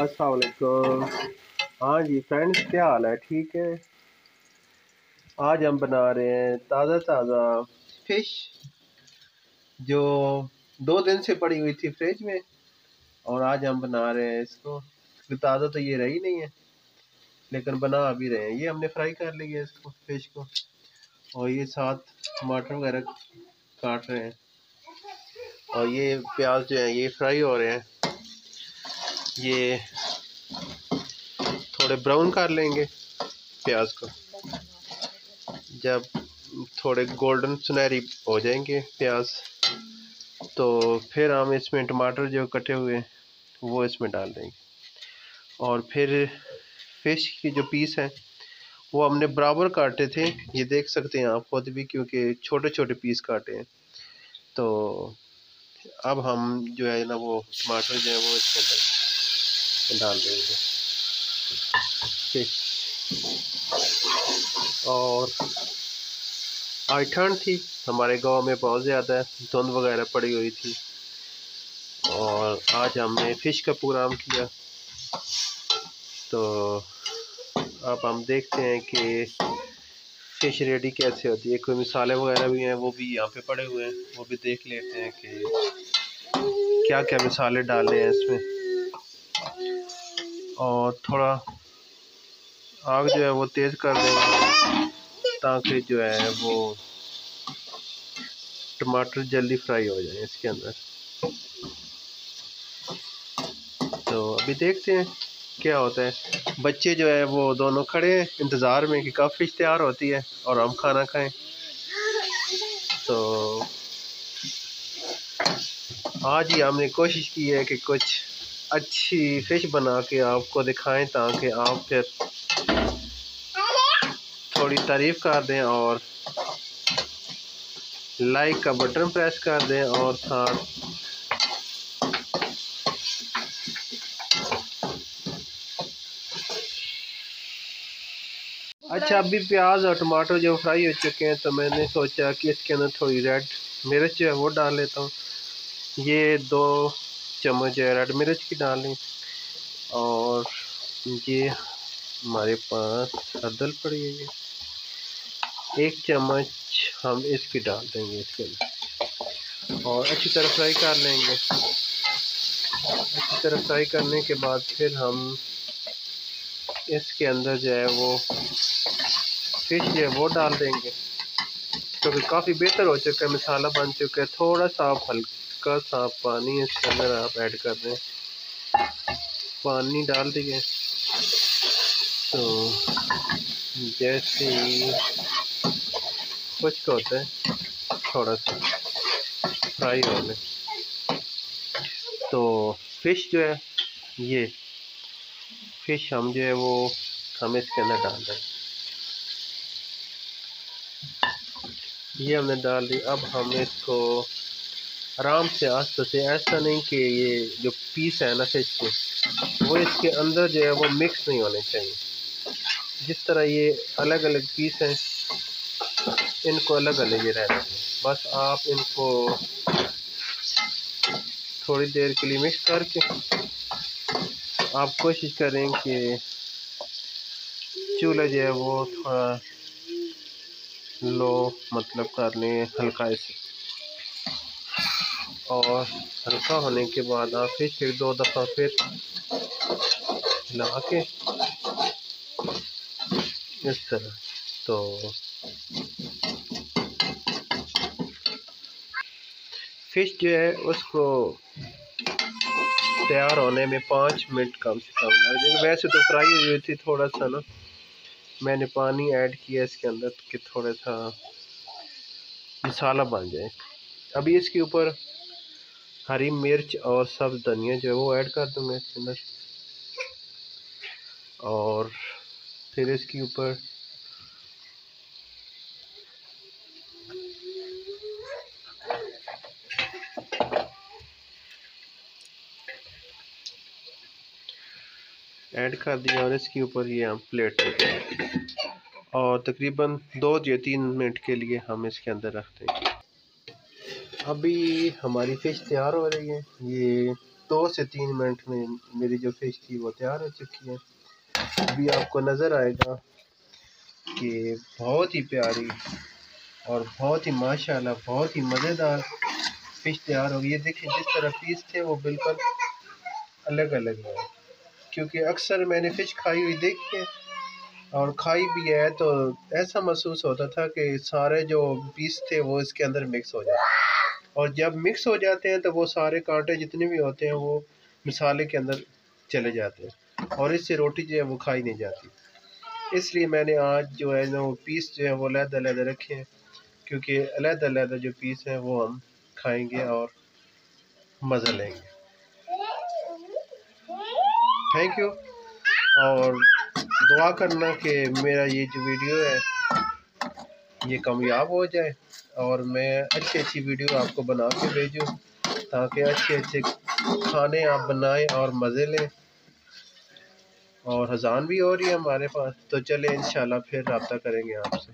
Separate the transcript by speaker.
Speaker 1: अस्सलाम वालेकुम। हाँ जी फ्रेंड्स, क्या हाल है? ठीक है। आज हम बना रहे हैं ताज़ा ताज़ा फिश, जो 2 दिन से पड़ी हुई थी फ्रिज में, और आज हम बना रहे हैं इसको। ताज़ा तो ये रही नहीं है, लेकिन बना अभी रहे हैं। ये हमने फ्राई कर लिया है इसको, फिश को, और ये साथ टमाटर वगैरह काट रहे हैं, और ये प्याज जो है ये फ्राई हो रहे हैं। ये थोड़े ब्राउन कर लेंगे प्याज को। जब थोड़े गोल्डन सुनहरी हो जाएंगे प्याज, तो फिर हम इसमें टमाटर जो कटे हुए हैं वो इसमें डाल देंगे, और फिर फिश की जो पीस हैं वो हमने बराबर काटे थे, ये देख सकते हैं आप खुद भी, क्योंकि छोटे छोटे पीस काटे हैं। तो अब हम जो है ना वो टमाटर जो है वो इसके अंदर डाल देंगे फिश। और आज ठंड थी, हमारे गांव में बहुत ज़्यादा धुंध वगैरह पड़ी हुई थी, और आज हमने फ़िश का प्रोग्राम किया। तो अब हम देखते हैं कि फ़िश रेडी कैसे होती है। कोई मसाले वगैरह भी हैं, वो भी यहाँ पे पड़े हुए हैं, वो भी देख लेते हैं कि क्या क्या मसाले डालने हैं इसमें। और थोड़ा आग जो है वो तेज़ कर देंगे, ताकि जो है वो टमाटर जल्दी फ्राई हो जाए इसके अंदर। तो अभी देखते हैं क्या होता है। बच्चे जो है वो दोनों खड़े हैं इंतज़ार में कि कब फिश तैयार होती है और हम खाना खाएं। तो आज ही हमने कोशिश की है कि कुछ अच्छी फिश बना के आपको दिखाएं, ताकि आप फिर थोड़ी तारीफ़ कर दें और लाइक का बटन प्रेस कर दें, और साथ अच्छा, अभी प्याज और टमाटर जो फ्राई हो चुके हैं, तो मैंने सोचा कि इसके अंदर थोड़ी रेड मिर्च जो है वो डाल लेता हूँ। ये 2 चम्मच रेड मिर्च की डालें, और ये हमारे पास हल्दी पड़ी है, ये 1 चम्मच हम इसकी डाल देंगे इसके अंदर, और अच्छी तरह फ्राई कर लेंगे। अच्छी तरह फ्राई करने के बाद फिर हम इसके अंदर जो है वो फिश जो है वो डाल देंगे, क्योंकि काफ़ी बेहतर हो चुका है, मसाला बन चुका है। थोड़ा सा आप हल्का सा पानी इसके अंदर आप ऐड कर दें। पानी डाल दिए, तो जैसे ही खुश्क होता है थोड़ा सा फ्राई होने, तो फिश जो है ये फिश हम जो है वो हम इसके अंदर डाल दें। ये हमने डाल दी। अब हम इसको आराम से आस्ते से, ऐसा नहीं कि ये जो पीस है ना फिश के वो इसके अंदर जो है वो मिक्स नहीं होने चाहिए। जिस तरह ये अलग अलग पीस हैं, इनको अलग अलग ही रहना है। बस आप इनको थोड़ी देर के लिए मिक्स करके आप कोशिश करें कि चूल्हा जो है वो थोड़ा लो मतलब कर लें हल्का से, और हल्का होने के बाद आप फिर 2 दफ़ा फिर हिला के इस तरह। तो फिश जो है उसको तैयार होने में 5 मिनट कम से कम लग जाएंगे। वैसे तो फ्राई हुई थी, थोड़ा सा ना मैंने पानी ऐड किया इसके अंदर कि थोड़ा सा मसाला बन जाए। अभी इसके ऊपर हरी मिर्च और सब्ज़ धनिया जो है वो ऐड कर दूंगा इसके अंदर, और फिर इसके ऊपर ऐड कर दिया, और इसके ऊपर ये हम प्लेट और तकरीबन 2 या 3 मिनट के लिए हम इसके अंदर रख देंगे। अभी हमारी फ़िश तैयार हो रही है। ये 2 से 3 मिनट में मेरी जो फ़िश थी वो तैयार हो चुकी है। अभी आपको नज़र आएगा कि बहुत ही प्यारी और बहुत ही माशाल्लाह बहुत ही मज़ेदार फ़िश तैयार हो गई। ये देखिए जिस तरह पीस थे वो बिल्कुल अलग अलग है, क्योंकि अक्सर मैंने फ़िश खाई हुई देखी है और खाई भी है, तो ऐसा महसूस होता था कि सारे जो पीस थे वो इसके अंदर मिक्स हो जाते हैं, और जब मिक्स हो जाते हैं तो वो सारे कांटे जितने भी होते हैं वो मसाले के अंदर चले जाते हैं और इससे रोटी जो है वो खाई नहीं जाती। इसलिए मैंने आज जो है ना वो पीस जो है वो अलग-अलग रखे हैं, क्योंकि अलग-अलग जो पीस हैं वो हम खाएंगे और मज़ा लेंगे। थैंक यू, और दुआ करना कि मेरा ये जो वीडियो है ये कामयाब हो जाए और मैं अच्छी वीडियो आपको बना के भेजूँ, ताकि अच्छे खाने आप बनाएं और मज़े लें। और अज़ान भी हो रही है हमारे पास, तो चले इंशाल्लाह फिर रब्ता करेंगे आपसे।